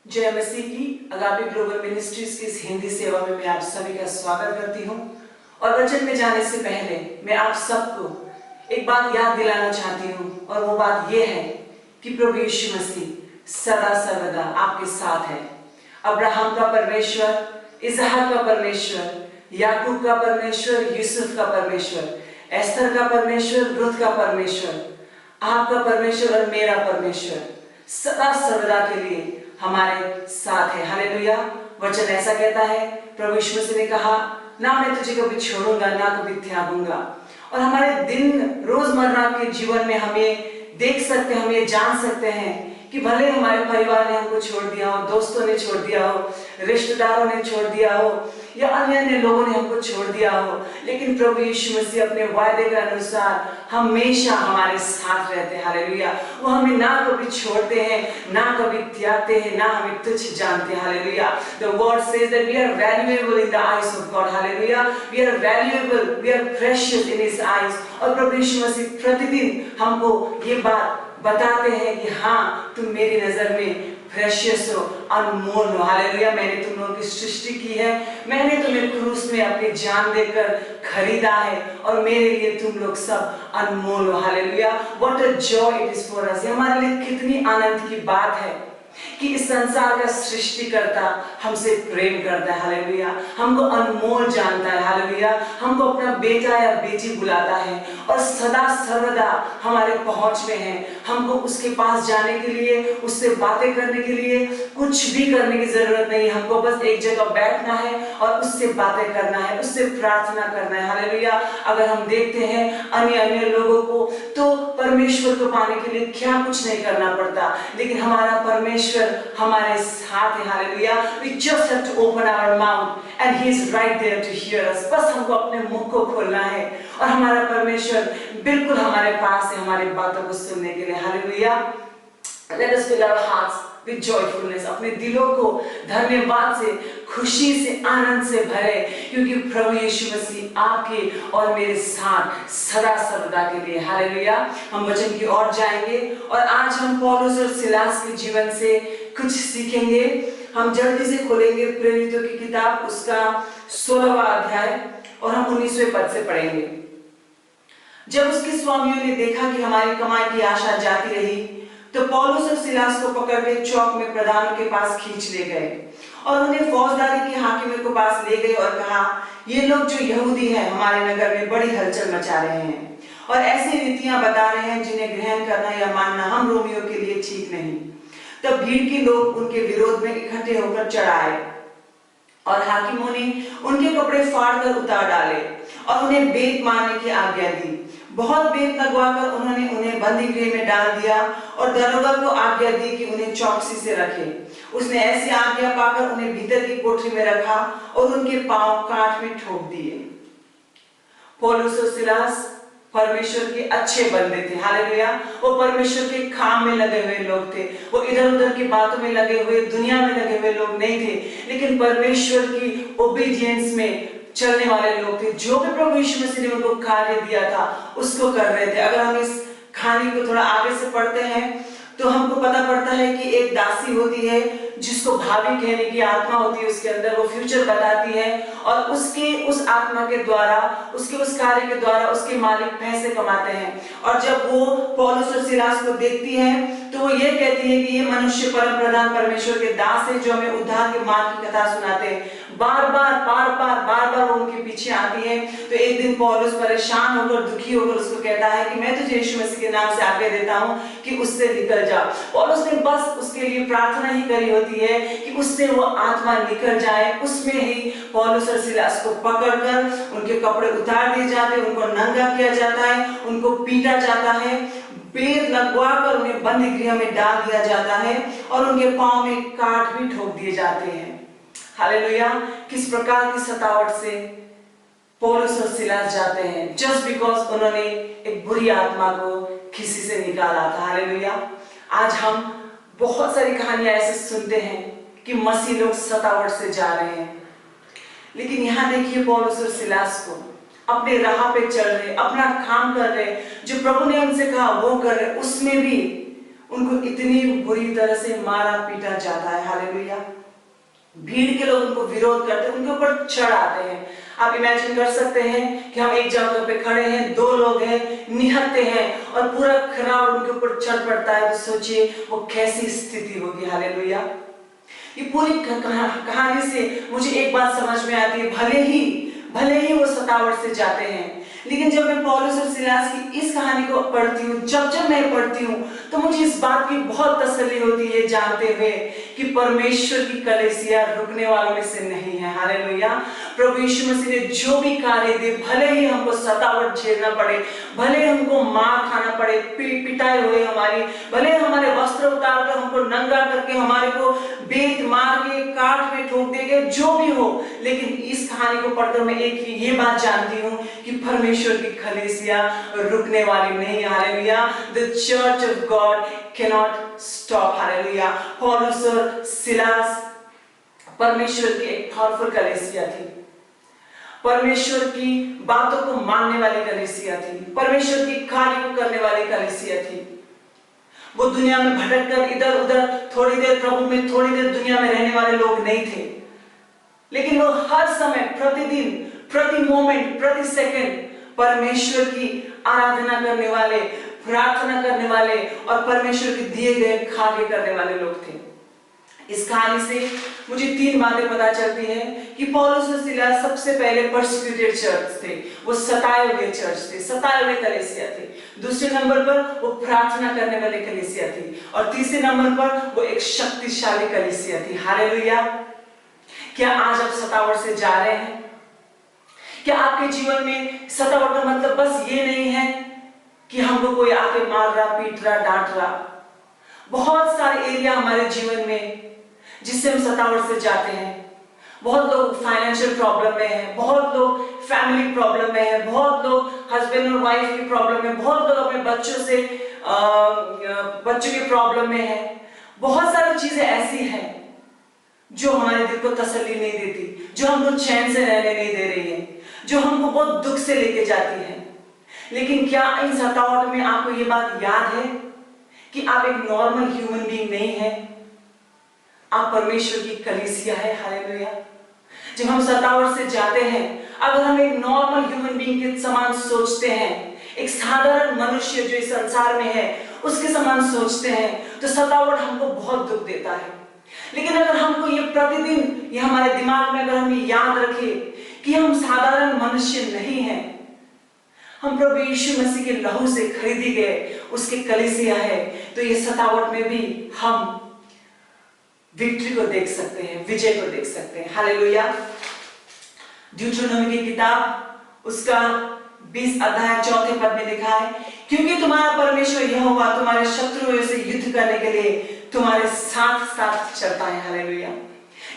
जय मसीह की। Agape global ministries की इस हिंदी सेवा में मैं आप सभी का स्वागत करती हूँ। और वचन में जाने से पहले मैं आप सबको एक बात याद दिलाना चाहती हूँ, और वो बात ये है कि प्रभु यीशु मसीह सदा सर्वदा आपके साथ है। अब्राहम का परमेश्वर, इसहाक का परमेश्वर, याकूब का परमेश्वर, यूसुफ का परमेश्वर, एस्तर का परमेश्वर, रुत का परमेश्वर, आपका परमेश्वर और मेरा परमेश्वर सदा सर्वदा के लिए हमारे साथ है। हालेलुया। वचन ऐसा कहता है, प्रभु यीशु मसीह ने कहा, ना मैं तुझे कभी छोड़ूंगा ना कभी त्यागूंगा। और हमारे दिन रोजमर्रा के जीवन में हमें देख सकते हैं, हम ये जान सकते हैं कि भले हमारे परिवार ने हमको छोड़ दिया हो, दोस्तों ने छोड़ दिया हो, रिश्तेदारों ने छोड़ दिया हो, या अन्य अन्य लोगों ने हमको छोड़ दिया हो, लेकिन प्रभु यीशु मसीह अपने वायदे के अनुसार हमेशा हमारे साथ रहते हैं। हालेलुया। वो हमें ना कभी छोड़ते हैं, ना कभी त्यागते हैं, ना हमें तुच्छ जानते हैं। Hallelujah. The word says that we are valuable in the eyes of God. Hallelujah. We are valuable, we are precious in His eyes. और प्रभु यीशु मसीह प्रतिदिन हमको ये बात बताते हैं कि हाँ, तुम मेरी नजर में प्रेशियस हो, अनमोल हो। हालेलुया। मैंने तुम लोगों की सृष्टि की है, मैंने तुम्हें क्रूस में अपनी जान देकर खरीदा है, और मेरे लिए तुम लोग सब अनमोल हो। Hallelujah. What a joy it is for us. हमारे लिए कितनी आनंद की बात है कि इस संसार का सृष्टिकर्ता हमसे प्रेम करता है। हालेलुया। हमको अनमोल जानता है। हालेलुया। हमको अपना बेटा या बेटी बुलाता है, और सदा सर्वदा हमारे पहुंच में है। हमको उसके पास जाने के लिए, उससे बातें करने के लिए कुछ भी करने की जरूरत नहीं। हमको बस एक जगह बैठना है और उससे बातें करना है, उससे प्रार्थना करना है। हालेलुया। अगर हम देखते हैं अन्य अन्य लोगों को, तो परमेश्वर को पाने के लिए क्या कुछ नहीं करना पड़ता, लेकिन हमारा परमेश्वर हमारे साथ है। Hallelujah. We just have to open our mouth and he is right there to hear us. बस हमको अपने मुख को खोलना है, और हमारा परमेश्वर बिल्कुल हमारे पास है हमारी बातों को सुनने के लिए। Hallelujah. Let us fill our hearts with joyfulness. अपने दिलों को धन्यवाद से, खुशी से, आनंद से भरे, क्योंकि प्रभु यीशु मसीह आपके और मेरे साथ सदा सर्वदा के लिए। हालेलुया। हम वचन की ओर जाएंगे, और आज हम पौलुस और सिलास के जीवन से कुछ सीखेंगे। हम जल्दी से खोलेंगे प्रेरितों की किताब, उसका 16वां अध्याय, और हम 19वें पद से पढ़ेंगे। जब उसके स्वामियों ने देखा कि हमारी कमाई की आशा जाती रही, तो पौलुस और सिलास को पकड़ के चौक में प्रधानों के पास खींच ले गए, और उन्हें फौजदारी के हाकिम के पास ले गए और कहा, ये लोग जो यहूदी हैं हमारे नगर में बड़ी हलचल मचा रहे हैं, और ऐसी रीतियां बता रहे हैं जिन्हें ग्रहण करना या मानना हम रोमियों के लिए ठीक नहीं। तब भीड़ के लोग उनके विरोध में इकट्ठे होकर चढ़ाए, और हाकिमों ने उनके कपड़े फाड़कर उतार डाले और उन्हें बेत मारने की आज्ञा दी। बहुत बेत लगवाकर उन्होंने उन्हें बंदी गृह में डाल दिया, और दरोगा को आज्ञा दी कि उन्हें चौकसी से रखे। उसने ऐसी आज्ञा पाकर उन्हें भीतर की कोठरी में रखा और उनके पांव काट में ठोक दिए। पौलुस और सिलास परमेश्वर के अच्छे बंदे थे। हालेलुया। वो परमेश्वर के काम में लगे हुए लोग थे, वो इधर उधर की बातों में लगे हुए, दुनिया में लगे हुए लोग नहीं थे, लेकिन परमेश्वर की ओबीडियंस में चलने वाले लोग थे। जो भी प्रभु यीशु मसीह ने उनको कार्य दिया था उसको कर रहे थे। अगर हम इस कहानी को थोड़ा आगे से पढ़ते हैं, तो हमको पता पड़ता है कि एक दासी होती है जिसको भाभी कहने की आत्मा होती है उसके अंदर, वो फ्यूचर बताती है, और उसके उस आत्मा के द्वारा, उसके उस कार्य के द्वारा उसके मालिक पैसे कमाते हैं। और जब वो पौलुस और सिलास को देखती है, तो वो ये कहती है कि ये मनुष्य परम प्रधान परमेश्वर के दास है, जो हमें उद्धार के मार्ग की कथा सुनाते हैं। बार बार वो उनके पीछे आती है। तो एक दिन पौलुस परेशान होकर, दुखी होकर उसको कहता है कि मैं तुझे यीशु मसीह के नाम से आज्ञा देता हूँ कि उससे निकल जा। पौलुस ने बस उसके लिए प्रार्थना ही करी होती है कि उससे वो आत्मा निकल जाए। उसमें ही पौलुस और सिलास को पकड़कर उनके कपड़े उतार दिए जाते हैं, उनको नंगा किया जाता है, उनको पीटा जाता है, बेत लगवाकर उन्हें बंदी गृह में डाल दिया जाता है, और उनके पांव में काट भी ठोक दिए जाते हैं। हालेलुया। किस प्रकार की सतावट से पौलुस और सिलास जाते हैं, जस्ट बिकॉज उन्होंने एक बुरी आत्मा को किसी से निकाला था। हालेलुया। आज हम बहुत सारी कहानियां ऐसे सुनते हैं कि मसीह लोग सतावट से जा रहे हैं, लेकिन यहाँ देखिए पौलुस और सिलास को अपने राह पे चल रहे, अपना काम कर रहे, जो प्रभु ने उनसे कहा वो कर रहे, उसमें भी उनको इतनी बुरी तरह से मारा पीटा जाता है। हालेलुया। भीड़ के लोग उनको विरोध करते हैं, उनके ऊपर चढ़ आते हैं। आप इमेजिन कर सकते हैं कि हम एक जगह पे खड़े हैं, दो लोग हैं, निहत्ते हैं और पूरा क्राउड उनके ऊपर चढ़ पड़ता है, तो सोचिए वो कैसी स्थिति होगी। हालेलुया। ये पूरी कहानी से मुझे एक बात समझ में आती है, भले ही वो सतावट से जाते हैं, लेकिन जब मैं पौलुस और सिलास की इस कहानी को पढ़ती हूँ, जब मैं पढ़ती हूँ, तो मुझे इस बात की बहुत तसल्ली होती है जानते हुए कि परमेश्वर की कलीसिया रुकने वालों में से नहीं है। हालेलुया। प्रभु यीशु मसीह ने जो भी कार्य दिए, भले ही हमको सतावट झेलना पड़े, भले हमको मार खाना पड़े, पिटाई हुए हमारी, भले हमारे वस्त्र उतार कर हमको नंगा करके हमारे को बेत मार के काट में ठोक देंगे, जो भी हो, लेकिन इस कहानी को पढ़कर मैं एक ही ये बात जानती हूँ कि परमेश्वर की कलीसिया रुकने वाली नहीं। Hallelujah. The church of God cannot stop. Hallelujah. पौलुस और सिलास परमेश्वर की एक पावरफुल कलीसिया थी, परमेश्वर की बातों को मानने वाली कलीसिया थी, परमेश्वर की कार्य को करने वाली कलीसिया थी। वो दुनिया में भटक कर इधर उधर, थोड़ी देर प्रभु में, थोड़ी देर दुनिया में रहने वाले लोग नहीं थे, लेकिन वो हर समय, प्रतिदिन, प्रति मोमेंट, प्रति सेकंड परमेश्वर की आराधना करने वाले, प्रार्थना करने वाले और परमेश्वर के दिए गए कार्य करने वाले लोग थे। इस कहानी से मुझे तीन बातें पता चलती हैं कि पौलुस और सिलास सबसे पहले परसिक्यूटेड चर्च थे, वो सताए हुए चर्च थे, सताए हुए कलीसिया थे। दूसरे नंबर पर वो प्रार्थना करने वाले कलीसिया थी और तीसरे नंबर पर वो एक शक्तिशाली कलीसिया थी। हालेलुया। क्या आज आप सतावट से जा रहे हैं? क्या आपके जीवन में सतावट का मतलब बस ये नहीं है कि हमको कोई आके मार रहा, पीट रहा, डांट रहा? बहुत सारे एरिया हमारे जीवन में जिससे हम सतावट से जाते हैं। बहुत लोग फाइनेंशियल प्रॉब्लम में हैं, बहुत लोग फैमिली प्रॉब्लम में हैं, बहुत लोग हस्बैंड और वाइफ की प्रॉब्लम में, बहुत लोग अपने बच्चों के प्रॉब्लम में हैं। बहुत सारी चीजें ऐसी हैं जो हमारे दिल को तसल्ली नहीं देती, जो हमको चैन से रहने नहीं दे रही है, जो हमको बहुत दुख से लेके जाती है। लेकिन क्या इन सतावट में आपको ये बात याद है कि आप एक नॉर्मल ह्यूमन बीइंग नहीं है, आप परमेश्वर की कलीसिया है। हालेलुया। जब हम सतावट से जाते हैं, अगर हम एक नॉर्मल ह्यूमन बीइंग के समान सोचते हैं, एक साधारण मनुष्य जो इस संसार में है उसके समान सोचते हैं, तो सतावट हमको बहुत दुख देता है। लेकिन अगर हमको ये प्रतिदिन, ये हमारे दिमाग में अगर हम ये याद रखें कि हम साधारण मनुष्य नहीं हैं, हम प्रभु यीशु मसीह के लहू से खरीदी गए उसके कलीसिया है, तो ये सतावट में भी हम विक्ट्री को देख सकते हैं, विजय को देख सकते हैं। हालेलुया। ड्यूटेरोनोमी की किताब उसका 20 अध्याय 4 पद में लिखा है, क्योंकि तुम्हारा परमेश्वर यहोवा तुम्हारे शत्रुओं से युद्ध करने के लिए तुम्हारे साथ साथ चलता है। हालेलुया।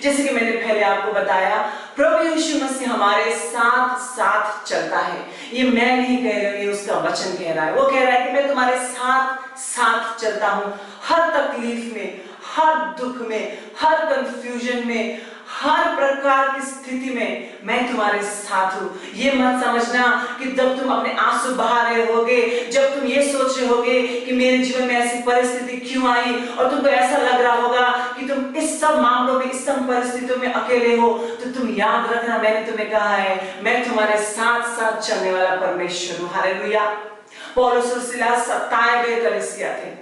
जैसे कि मैंने पहले आपको बताया, प्रभु यीशु मसीह हमारे साथ साथ चलता है। ये मैं नहीं कह रही हूं, ये उसका वचन कह रहा है। वो कह रहा है कि मैं तुम्हारे साथ साथ चलता हूं, हर तकलीफ में, हर दुख में, हर कंफ्यूजन में, हर प्रकार की स्थिति में मैं तुम्हारे साथ हूं। ये मत समझना कि जब तुम अपने आंसू बहा रहे होगे, जब तुम ये सोच रहे होगे कि मेरे जीवन में ऐसी परिस्थिति क्यों आई, और तुमको ऐसा लग रहा होगा कि तुम इस सब मामलों में, इस सब परिस्थितियों में अकेले हो, तो तुम याद रखना, मैंने तुम्हें कहा है मैं तुम्हारे साथ साथ चलने वाला परमेश्वर हूं। हालेलुया। पौलुस और सिलास सताए गए कलीसिया थे,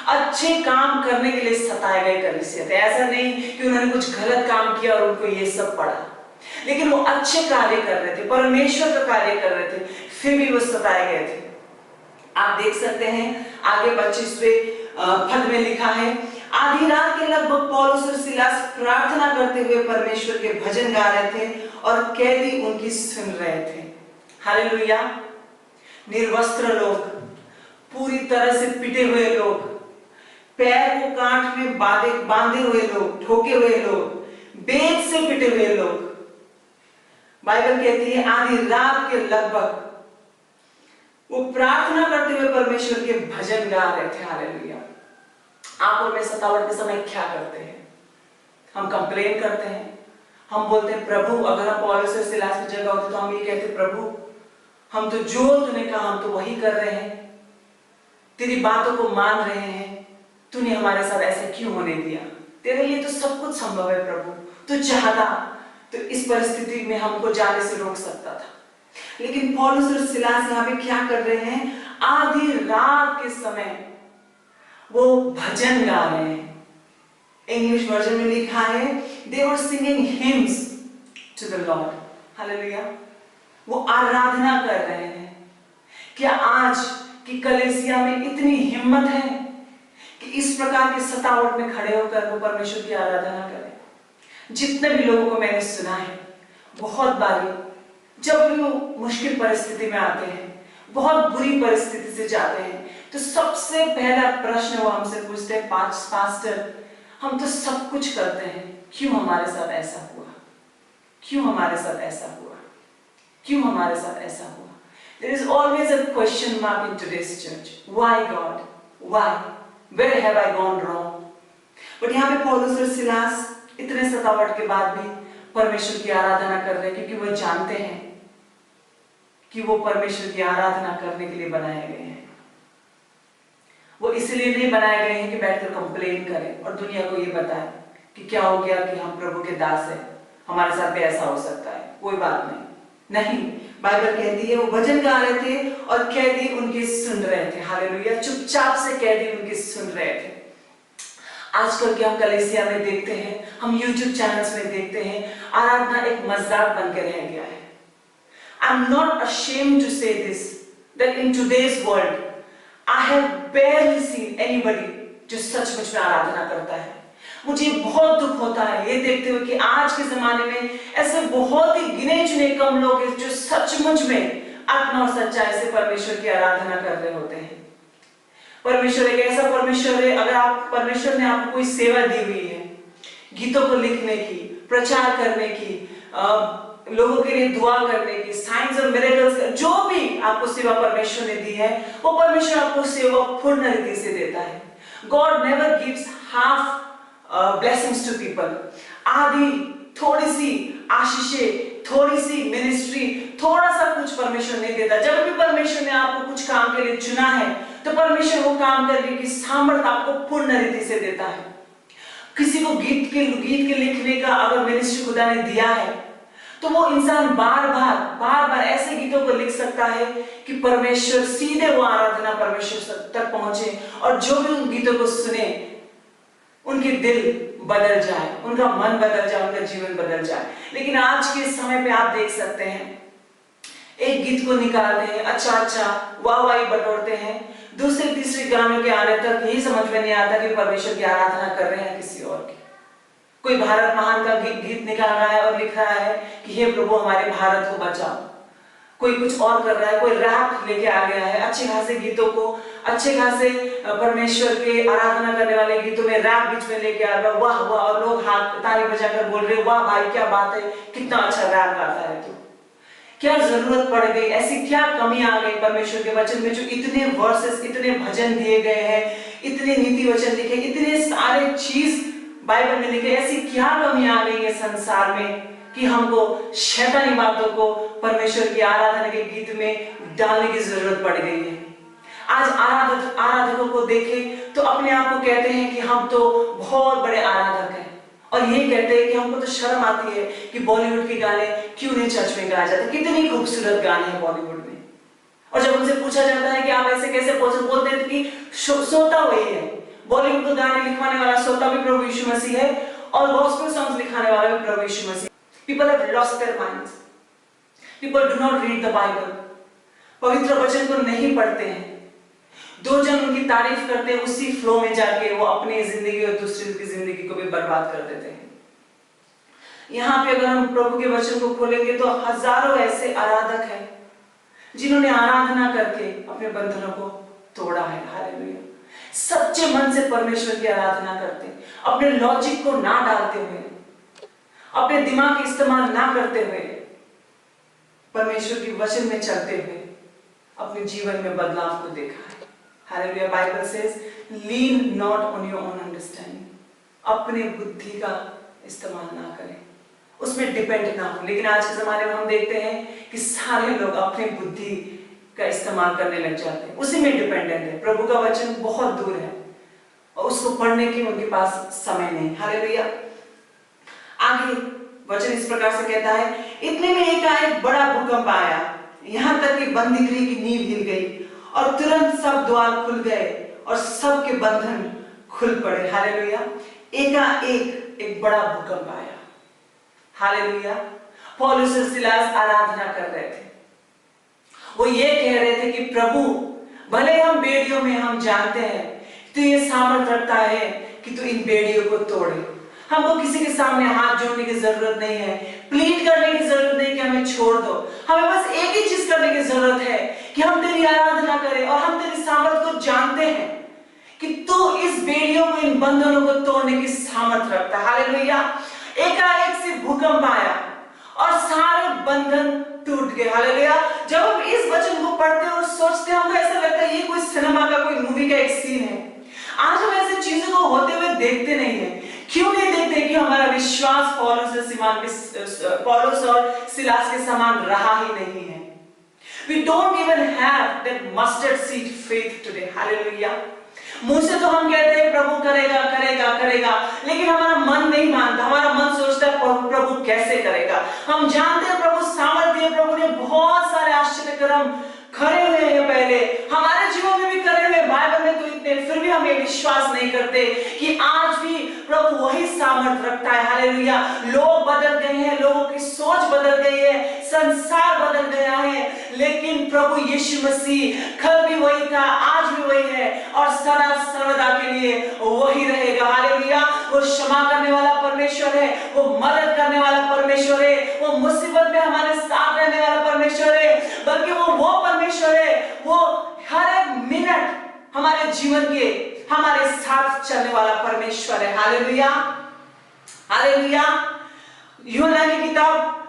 अच्छे काम करने के लिए सताए गए कलीसिया थे। ऐसा नहीं कि उन्होंने कुछ गलत काम किया और उनको ये सब पड़ा, लेकिन वो अच्छे कार्य कर रहे थे, परमेश्वर का कार्य कर रहे थे, फिर भी वो सताए गए थे। आप देख सकते हैं आगे 25वें पद में लिखा है, आधी रात के लगभग पौलुस और सिलास प्रार्थना करते हुए परमेश्वर के भजन गा रहे थे और कैदी उनकी सुन रहे थे। हालेलुया। निर्वस्त्र लोग, पूरी तरह से पिटे हुए लोग, पैर को कांट में बांधे हुए लोग, ठोके हुए लोग, बेत से पिटे हुए लोग, बाइबल कहती है आधी रात के लगभग वो प्रार्थना करते हुए परमेश्वर के भजन गा रहे थे। हालेलुया। आप और मैं सतावट के समय क्या करते हैं? हम कंप्लेन करते हैं, हम बोलते हैं प्रभु, अगर हम पौलुस और सिलास की जगह होते तो हम ये कहते प्रभु, हम तो जो तूने कहा हम तो वही कर रहे हैं, तेरी बातों को मान रहे हैं, तूने हमारे साथ ऐसा क्यों होने दिया? तेरे लिए तो सब कुछ संभव है प्रभु। तू चाहता तो इस परिस्थिति में हमको जाने से रोक सकता था। लेकिन पौलुस और सिलास यहाँ पे क्या कर रहे हैं? आधी रात के समय वो भजन गा रहे हैं। इंग्लिश वर्जन में लिखा है they were singing hymns to the Lord. Hallelujah. वो आराधना कर रहे हैं। क्या आज की कलीसिया में इतनी हिम्मत है कि इस प्रकार के सतावट में खड़े होकर वो परमेश्वर की आराधना करें? जितने भी लोगों को मैंने सुना है, बहुत बारी जब भी वो मुश्किल परिस्थिति में आते हैं, बहुत बुरी परिस्थिति से जाते हैं, तो सबसे पहला प्रश्न वो हमसे पूछते हैं, पास्टर हम तो सब कुछ करते हैं, क्यों हमारे साथ ऐसा हुआ? क्यों हमारे साथ ऐसा हुआ? क्यों हमारे साथ ऐसा हुआ? There is always a question mark in today's church. Why God? Why? Where have I gone wrong? But यहाँ पे पौलुस और सिलास इतने सतावट के बाद भी परमेश्वर की आराधना कर रहे हैं, क्योंकि वो जानते हैं कि वो परमेश्वर की आराधना करने के लिए बनाए गए हैं। वो इसलिए नहीं बनाए गए हैं कि बैठकर कंप्लेन करें और दुनिया को ये बताएं कि क्या हो गया कि हम प्रभु के दास हैं, हमारे साथ भी ऐसा हो सकता है, कोई बात नहीं। बाइबल कहती है वो भजन गा रहे थे और कैदी उनके सुन रहे थे। हालेलुया। चुपचाप से कैदी उनके सुन रहे थे। आजकल के हम कलीसिया में देखते हैं, हम YouTube चैनल्स में देखते हैं, आराधना एक मजाक बनकर रह गया है। I'm not ashamed to say this, that in today's world I have barely seen anybody जो सचमुच में आराधना करता है। मुझे बहुत दुख होता है ये देखते हुए कि आज के जमाने में ऐसे बहुत ही गिने चुने कम लोग हैं जो सचमुच में आत्मा और सच्चाई से परमेश्वर की आराधना कर रहे होते हैं। परमेश्वर एक ऐसा परमेश्वर है, अगर आप परमेश्वर ने आपको कोई सेवा दी हुई है, गीतों को लिखने की, प्रचार करने की, लोगों के लिए दुआ करने की, साइंस और मिरेकल्स, जो भी आपको सेवा परमेश्वर ने दी है, वो परमेश्वर आपको सेवा पूर्ण रीति से देता है। God never gives half blessings to people. आदि थोड़ी सी आशीषें, थोड़ी सी मिनिस्ट्री, थोड़ा सा कुछ परमेश्वर नहीं देता। जब भी परमेश्वर ने आपको कुछ काम के लिए चुना है, तो परमेश्वर वो काम करने की सामर्थ्य आपको पूर्ण रीति से देता है। किसी को गीत के लिखने का अगर मिनिस्ट्री खुदा ने दिया है, तो वो इंसान बार बार ऐसे गीतों को लिख सकता है कि परमेश्वर सीधे वो आराधना परमेश्वर तक पहुंचे, और जो भी उन गीतों को सुने उनके दिल बदल जाए, उनका मन बदल जाए, उनका जीवन बदल जाए। लेकिन आज के समय पे आप देख सकते हैं, एक गीत को निकालते हैं, अच्छा वाहवाही बटोरते हैं, दूसरे तीसरे गानों के आने तक यही समझ में नहीं आता कि परमेश्वर की आराधना कर रहे हैं किसी और की। कोई भारत महान का गीत निकाल रहा है और लिख रहा है कि हे प्रभु हमारे भारत को बचाओ। कोई कुछ और कर रहा है, कोई रैप लेके आ गया है, अच्छे खासे गीतों को, अच्छे खासे परमेश्वर के आराधना करने वाले गीतों में रैप बीच में लेके आ रहा है, वाह वाह, और लोग हाथ ताली बजाकर बोल रहे, वाह भाई क्या बात है, कितना अच्छा रैप गाता है तू। क्या जरूरत पड़ गई, ऐसी क्या कमी आ गई परमेश्वर के वचन में, जो इतने वर्सेस, इतने भजन दिए गए हैं, इतने नीति वचन लिखे, इतने सारे चीज बाइबल में लिखे, ऐसी क्या कमी आ गई है संसार में कि हमको शैतानी बातों को परमेश्वर की आराधना के गीत में डालने की जरूरत पड़ गई है। आज आराधकों को देखें तो अपने आप को कहते हैं कि हम तो बहुत बड़े आराधक हैं, और ये कहते हैं कि हमको तो शर्म आती है कि बॉलीवुड के गाने क्यों नहीं चर्च में गाए जाते, कितनी खूबसूरत गाने हैं बॉलीवुड में। और जब उनसे पूछा जाता है कि आप ऐसे कैसे बोलते हैं कि सोता वही है, बॉलीवुड को गाने लिखवाने वाला सोता भी प्रभु यीशु मसीह है, और गॉस्पेल सॉन्ग्स लिखने वाला भी प्रभु यीशु मसीह। People have lost their minds. People do not read the Bible. पवित्र वचन को नहीं पढ़ते हैं। दो जन उनकी तारीफ करते हैं, उसी फ्लो में जाके वो अपनी जिंदगी और दूसरे की जिंदगी को भी बर्बाद कर देते हैं। यहाँ पे अगर हम प्रभु के वचन को खोलेंगे तो हजारों ऐसे आराधक हैं जिन्होंने आराधना करके अपने बंधनों को तोड़ा है। हालेलुया। सच्चे मन से परमेश्वर की आराधना करते, अपने लॉजिक को ना डालते हुए, अपने दिमाग का इस्तेमाल ना करते हुए, परमेश्वर की वचन में चलते हुए अपने जीवन में बदलाव को देखा है। Hallelujah. Bible says lean not on your own understanding, अपने बुद्धि का इस्तेमाल ना करें, उसमें डिपेंड ना हो। लेकिन आज के जमाने में हम देखते हैं कि सारे लोग अपनी बुद्धि का इस्तेमाल करने लग जाते हैं, उसी में डिपेंडेंट है। प्रभु का वचन बहुत दूर है, और उसको पढ़ने की उनके पास समय नहीं। हालेलुया। आगे वचन इस प्रकार से कहता है, इतने में एक बड़ा भूकंप आया, यहाँ तक कि बंदीगृह की नींव हिल गई और तुरंत सब द्वार खुल गए और सबके बंधन खुल पड़े। हालेलुया। एकाएक एक बड़ा भूकंप आया। हालेलुया। पौलुस और सिलास आराधना कर रहे थे। वो ये कह रहे थे कि प्रभु, भले हम बेड़ियों में हम जानते हैं तो ये सामर्थ रखता है कि तू इन बेड़ियों को तोड़े। हमको किसी के सामने हाथ जोड़ने की जरूरत नहीं है, प्लीड करने की जरूरत नहीं कि हमें छोड़ दो। हमें बस एक ही चीज करने की जरूरत है कि हम तेरी आराधना करें और हम तेरी सामर्थ को जानते हैं कि तू इस बेड़ियों को, इन बंधनों को तोड़ने की सामर्थ रखता है। हालेलुया। एकाएक से भूकंप आया और सारे बंधन टूट गए। हालेलुया। जब हम इस वचन को पढ़ते और सोचते हैं, हमको ऐसा लगता है ये कोई सिनेमा का, कोई मूवी का एक सीन है। आज हम ऐसी चीजों को होते हुए देखते नहीं है। क्यों नहीं देखते कि हमारा विश्वास पौलुस और सिलास के समान रहा ही नहीं है। We don't even have that mustard seed faith today. Hallelujah. मुंह से तो हम कहते हैं प्रभु करेगा करेगा करेगा, लेकिन हमारा मन नहीं मानता। हमारा मन सोचता है प्रभु कैसे करेगा। हम जानते हैं प्रभु सामर्थ्य है, प्रभु ने बहुत सारे आश्चर्य कर्म खड़े हुए हैं, पहले हमारे जीवन में भी करे हुए, बाइबल में तो इतने, फिर भी हम ये विश्वास नहीं करते कि आज भी प्रभु वही सामर्थ रखता है। हालेलुया। लोग बदल गए हैं, लोगों की सोच बदल गई है, संसार बदल गया है, लेकिन प्रभु यीशु मसीह कल भी वही था, आज भी वही है और सदा सर्वदा के लिए वही रहेगा। हालेलुया। वो क्षमा करने वाला परमेश्वर है, वो मदद करने वाला परमेश्वर है, वो मुसीबत में हमारे साथ रहने वाला परमेश्वर है, बल्कि वो परमेश्वर है, वो हर एक मिनट हमारे जीवन के हमारे साथ चलने वाला परमेश्वर है। हालेलुया। हालेलुया। यूहन्ना की किताब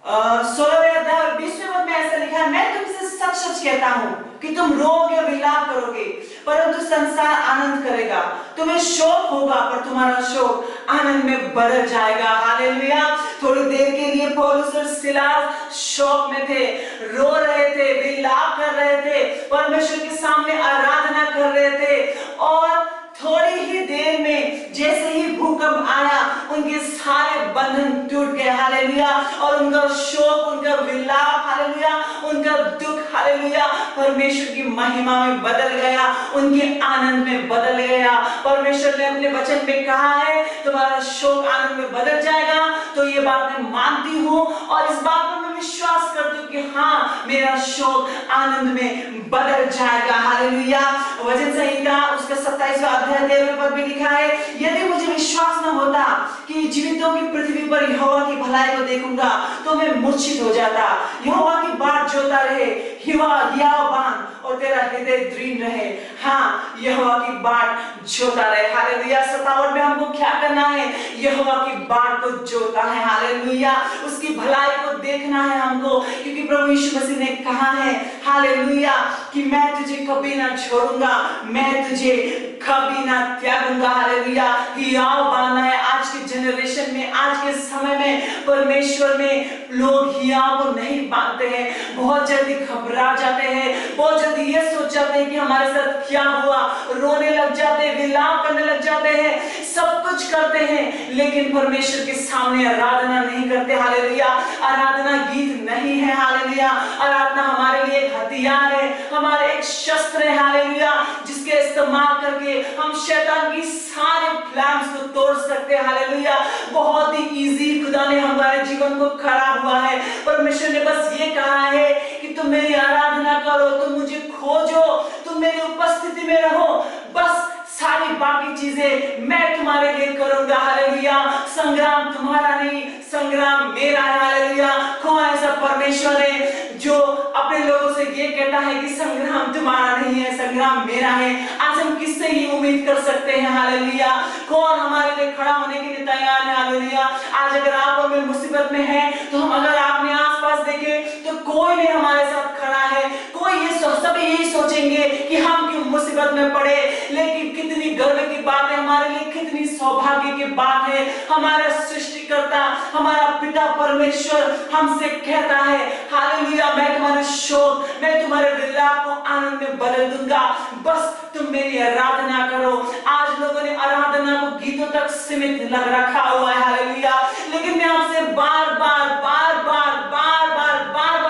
16वें अध्याय 20वें पद में ऐसा लिखा है, मैं तुमसे सच सच कहता हूं कि तुम रोओगे और विलाप करोगे, परंतु संसार आनंद करेगा। तुम्हें शोक होगा पर तुम्हारा शोक आनंद में बदल जाएगा। हालेलुया। थोड़ी देर के लिए पौलुस और सिलास शोक में थे, रो रहे थे, विलाप कर रहे थे, परमेश्वर के सामने आराधना कर रहे थे, और थोड़ी ही देर में जैसे ही भूकंप आया, उनके सारे बंधन टूट गए। हालेलुया। और उनका शोक, उनका विलाप, हालेलुया, उनका दुख, हालेलुया, परमेश्वर की महिमा में बदल गया, उनके आनंद में बदल गया। परमेश्वर ने अपने वचन में कहा है तुम्हारा शोक आनंद में बदल जाएगा, तो ये बात मैं मानती हूँ और इस बात पर मैं विश्वास करती हूँ कि हाँ, मेरा शोक आनंद में बदल जाएगा। हालेलुया। वचन संहिता उसका 27वां अध्याय 13वें पद में लिखा है, यदि मुझे विश्वास न होता कि जीवितों की पृथ्वी पर यहोवा की भलाई को देखूंगा तो मैं मूर्छित हो जाता। यहोवा की बाट जोता रहे, हियावान और तेरा हृदय दृढ़ रहे। हाँ, यहोवा की बाट जोता रहे। हालेलुया। 57 में हमको क्या करना है? यहोवा की बाट को जोता है। हालेलुया। उसकी भलाई को देखना है हमको, क्योंकि प्रभु यीशु मसीह ने कहा है, हालेलुया, कि मैं तुझे कभी ना छोड़ूंगा, मैं तुझे कभी ना त्यागूंगा। हालेलुया। हियावान है। आज के जनरेशन में, आज के समय में परमेश्वर में लोग हियाव को नहीं मानते हैं, बहुत जल्दी घबरा जाते हैं, बहुत जल्दी ये सोच जाते हैं कि हमारे साथ क्या हुआ, रोने लग जाते हैं, विलाप करने लग जाते हैं, सब कुछ करते हैं, लेकिन परमेश्वर के सामने आराधना नहीं करते। हालेलुया। आराधना गीत नहीं है। हालेलुया। आराधना हमारे लिए एक हथियार है, हमारे एक शस्त्र है। हालेलुया। जिसके इस्तेमाल करके हम शैतान की सारे प्लान्स को तोड़ सकते हैं। हालेलुया। बहुत ही इजी खुदा ने हमारे जीवन को खड़ा हुआ है। परमेश्वर ने बस ये कहा है कि तुम मेरी आराधना करो, तुम मुझे खोजो, तुम मेरी उपस्थिति में रहो, बस सारी बाकी चीजें मैं तुम्हारे लिए करूंगा। हालेलुया। संग्राम तुम्हारा नहीं, संग्राम मेरा है। हालेलुया। कौन ऐसा परमेश्वर है जो अपने लोगों से ये कहता है कि संग्राम तुम्हारा नहीं है, संग्राम मेरा है? आज हम किससे ही उम्मीद कर सकते हैं? हालेलुया। कौन हमारे लिए खड़ा होने के लिए तैयार है? हालेलुया। आज अगर आप और मैं मुसीबत में हैं, तो हम अगर आपने आसपास देखे तो कोई नहीं हमारे साथ खड़ा है, कोई ये सब तो यही सोचेंगे कि हम क्यों मुसीबत में पड़े, लेकिन कितनी गर्व की बात है हमारे लिए, कितनी सौभाग्य की बात है। हमारा सृष्टिकर्ता, हमारा पिता परमेश्वर हमसे कहता है हालेलुया, मैं तुम्हारे शोक, मैं तुम्हारे विलाप को आनंद में बदल दूंगा, बस तुम मेरी आराधना करो। आज लोगों ने आराधना को गीतों तक सीमित रखा हुआ है हालेलुया, लेकिन मैं आपसे बार बार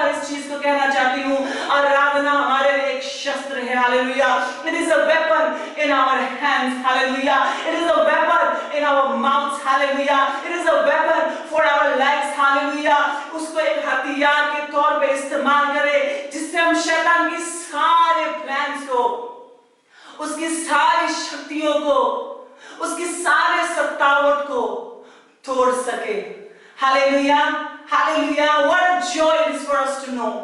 इस चीज को कहना चाहती हूँ, आराधना हमारे लिए एक शस्त्र है hallelujah. It is a weapon in our hands hallelujah, it is a weapon in our mouths hallelujah, it is a weapon for our legs hallelujah. उसको एक हथियार के तौर पे इस्तेमाल करें, जिससे हम शैतान की सारे प्लान्स को, उसकी सारी शक्तियों को, उसकी सारे सत्तावट को तोड़ सके। Hallelujah, hallelujah. What a joy it is for us to know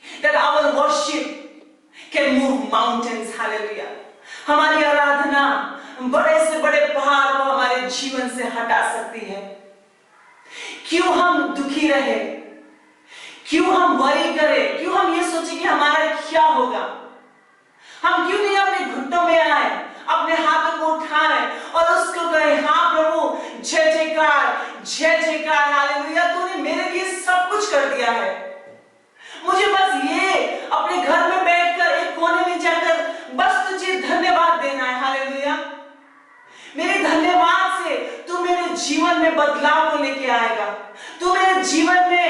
that our worship can move mountains hallelujah. हमारी आराधना बड़े से बड़े पहाड़ को हमारे जीवन से हटा सकती है। क्यों हम दुखी रहे, क्यों हम वरी करें, क्यों हम ये सोचें कि हमारा क्या होगा। हम क्यों नहीं अपने घुटनों में आए, अपने हाथों को उठाएं और उसको कहें हाँ प्रभु, जय जयकार हालेलुया, तूने मेरे लिए सब कुछ कर दिया है। मुझे बस ये अपने घर में बैठकर एक कोने में जाकर बस तुझे धन्यवाद देना है हालेलुया। मेरे धन्यवाद से तू मेरे जीवन में बदलाव को लेकर आएगा, तू मेरे जीवन में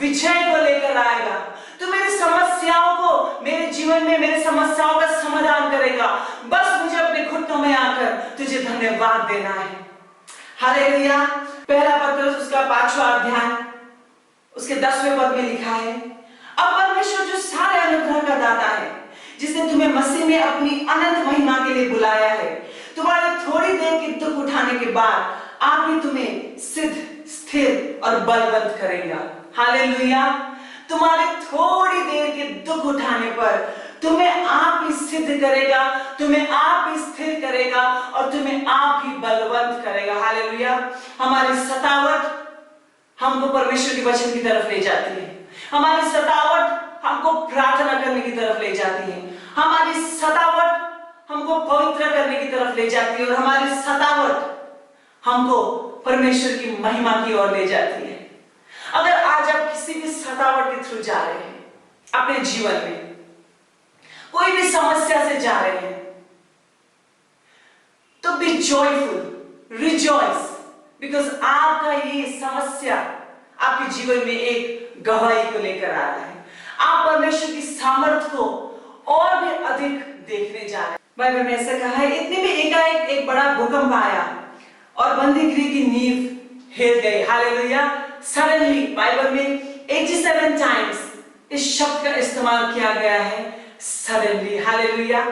विजय को लेकर आएगा, तू मेरी समस्याओं को, मेरे जीवन में मेरे समस्याओं का समाधान करेगा। बस मुझे अपने घुटनों में आकर तुझे धन्यवाद देना है हालेलुया। पहला पत्रस उसका 5वां अध्याय उसके 10वें पद में लिखा है, अब परमेश्वर जो सारे अनुग्रह का दाता है, जिसने तुम्हें मसीह में अपनी अनंत महिमा के लिए बुलाया है, तुम्हारे थोड़ी देर के दुख उठाने के बाद आप ही तुम्हें सिद्ध, स्थिर और बलवंत करेगा हालेलुया। तुम्हारे थोड़ी देर के दुख उठाने पर तुम्हें आप ही सिद्ध करेगा, तुम्हें आप ही स्थिर करेगा और तुम्हें आप ही बलवंत करेगा हालेलुया। हमारी सतावट हमको परमेश्वर के वचन की तरफ ले जाती है, हमारी सतावट हमको प्रार्थना करने की तरफ ले जाती है, हमारी सतावट हमको पवित्र करने की तरफ ले जाती है और हमारी सतावट हमको परमेश्वर की महिमा की ओर ले जाती है। अगर आज आप किसी भी सतावट के थ्रू जा रहे हैं, अपने जीवन में कोई भी समस्या से जा रहे हैं, तो बी जॉयफुल, रिजॉइस, बिकॉज आपका ये समस्या आपके जीवन में एक गवाही को लेकर आ रहा है। आप परमेश्वर की सामर्थ्य को और भी अधिक देखने जा रहे हैं। बाइबल में ऐसा कहा है, इतने में एकाएक एक बड़ा भूकंप आया और बंदीगृह की नींव हिल गई हालेलुया। सडनली बाइबल में 87 टाइम्स इस शब्द का इस्तेमाल किया गया है, सडनली हालेलुया।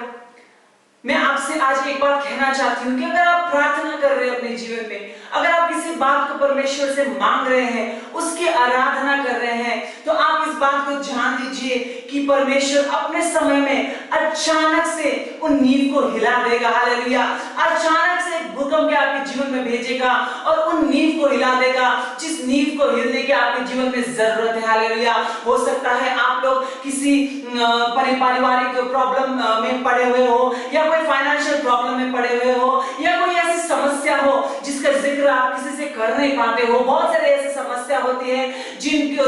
मैं आपसे आज एक बात कहना चाहती हूँ कि अगर आप प्रार्थना कर रहे हैं अपने जीवन में, अगर आप किसी बात को परमेश्वर से मांग रहे हैं, उसकी आराधना कर रहे हैं, तो आप इस बात को जान लीजिए कि परमेश्वर अपने समय में अचानक से उन नींव को हिला देगा हालेलुया। अचानक से एक भूकंप आपके जीवन में भेजेगा और उन नींव को हिला देगा, जिस नींव को हिलने की आपके जीवन में जरूरत है हालेलुया। हो सकता है आप लोग किसी पारिवारिक प्रॉब्लम में पड़े हुए हो, या कोई फाइनेंशियल प्रॉब्लम में पड़े हुए हो, या कोई ऐसी समस्या हो जिसका जिक्र आप किसी से कर नहीं पाते हो। बहुत सारे ऐसी समस्या होती है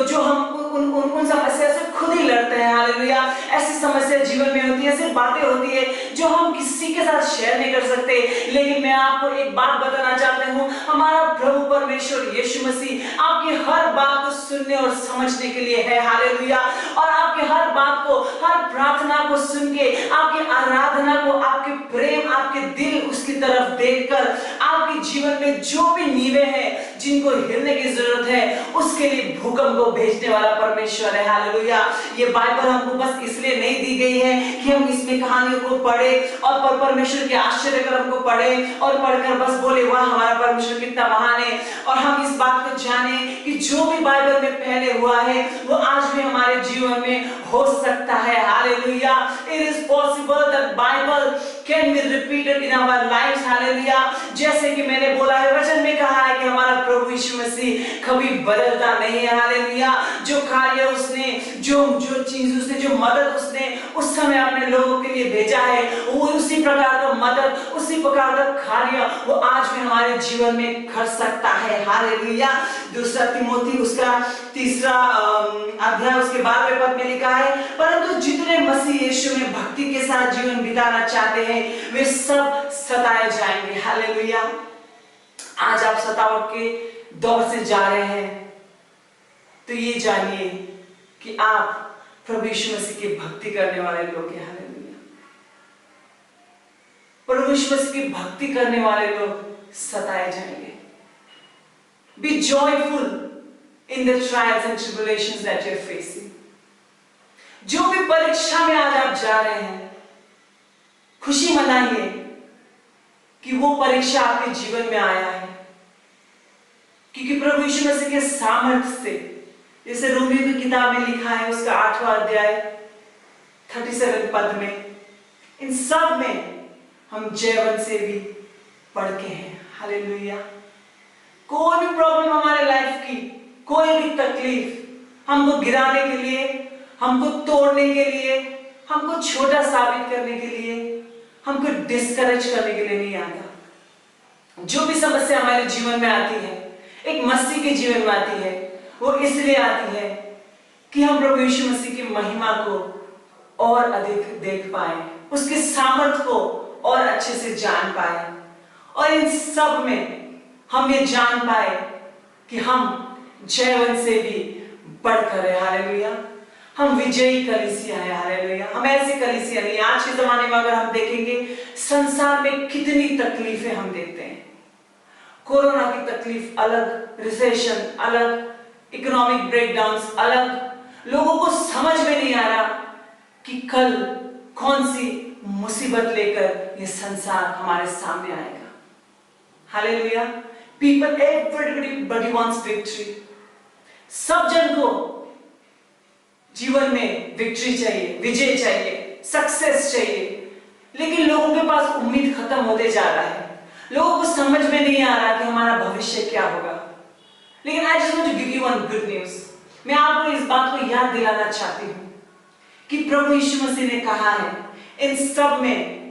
जो हम उन समस्या से खुद ही लड़ते हैं हालेलुया। ऐसी समस्या जीवन में होती है, ऐसी बातें होती है जो हम किसी के साथ शेयर नहीं कर सकते। लेकिन मैं आपको एक बात बताना चाहता हूँ, हमारा प्रभु परमेश्वर यीशु मसीह आपकी हर बात को सुनने और समझने के लिए है हालेलुया। और आपके हर बात को, हर प्रार्थना को सुन के, आपकी आराधना को, आपके प्रेम, आपके दिल उसकी तरफ देखकर आपके जीवन में जो भी नींवें हैं जिनको हिलने की जरूरत है, उसके लिए भूकंप को भेजने वाला परमेश्वर है हालेलुया। ये बाइबल हमको बस इसलिए नहीं दी गई है कि हम इसमें कहानियों को पढ़े और परमेश्वर के आश्चर्य कर्म को पढ़े और पढ़कर बस बोले वाह हमारा परमेश्वर कितना महान है, और हम इस बात को जाने कि जो भी बाइबल में पहले हुआ है वो आज भी हमारे जीवन में हो सकता है hallelujah. It is possible that Bible can be repeated in our lives hallelujah. जैसे कि मैंने बोला है, वचन में कहा है कि हमारा प्रभु यीशु मसीह कभी बदलता नहीं है। हालेलुया। जो कार्य उसने, जो चीज उसने, जो मदद उसने उस समय अपने लोगों के लिए भेजा है, वो उसी प्रकार का मदद, उसी प्रकार का कार्य वो आज भी हमारे जीवन में कर सकता है। हालेलुया। दूसरा तिमोथी उसका 3 अध्याय उसके 12वें पद में लिखा है, परंतु जितने मसीह यीशु में भक्ति के साथ जीवन बिताना चाहते हैं वे सब सताए जाएंगे। हालेलुया। आज आप सतावट के दौर से जा रहे हैं तो ये जानिए कि आप प्रभु यीशु मसीह की भक्ति करने वाले लोग हैं। हालेलुया। प्रभु यीशु मसीह की भक्ति करने वाले लोग सताए जाएंगे। Be joyful in the trials and tribulations that you are facing. जो भी परीक्षा में आज आप जा रहे हैं, खुशी मनाइए कि वो परीक्षा आपके जीवन में आया है, क्योंकि प्रभु यीशु मसीह के सामर्थ्य से, जैसे रोमियो की किताब में लिखा है उसका 8वां अध्याय 37 पद में, इन सब में हम जयवंत से भी बढ़ के हैं। हालेलुया। कोई भी प्रॉब्लम हमारे लाइफ की, कोई भी तकलीफ हमको गिराने के लिए, हमको तोड़ने के लिए, हमको छोटा साबित करने के लिए, हमको डिस्करेज करने के लिए नहीं आता। जो भी समस्या हमारे जीवन में आती है, एक मसीह के जीवन में आती है, वो इसलिए आती है कि हम प्रभु यीशु मसीह की महिमा को और अधिक देख पाए, उसके सामर्थ्य को और अच्छे से जान पाए, और इन सब में हम ये जान पाए कि हम जयवंत से भी बढ़कर है। हालेलुया। हम विजयी कलीसिया है। हालेलुया। हम ऐसी कलीसिया नहीं। आज के जमाने में अगर हम देखेंगे, संसार में कितनी तकलीफें हम देखते हैं। कोरोना की तकलीफ अलग, रिसेशन अलग, इकोनॉमिक ब्रेकडाउन्स अलग। लोगों को समझ में नहीं आ रहा कि कल कौन सी मुसीबत लेकर ये संसार हमारे सामने आएगा। Hallelujah. People, everybody wants victory. सब जन को जीवन में विक्ट्री चाहिए, विजय चाहिए, सक्सेस चाहिए, लेकिन लोगों के पास उम्मीद खत्म होते जा रहा है। लोगों को समझ में नहीं आ रहा कि हमारा भविष्य क्या होगा। लेकिन I just want to give you one good news. मैं आपको इस बात को याद दिलाना चाहती हूँ कि प्रभु यीशु मसीह ने कहा है, इन सब में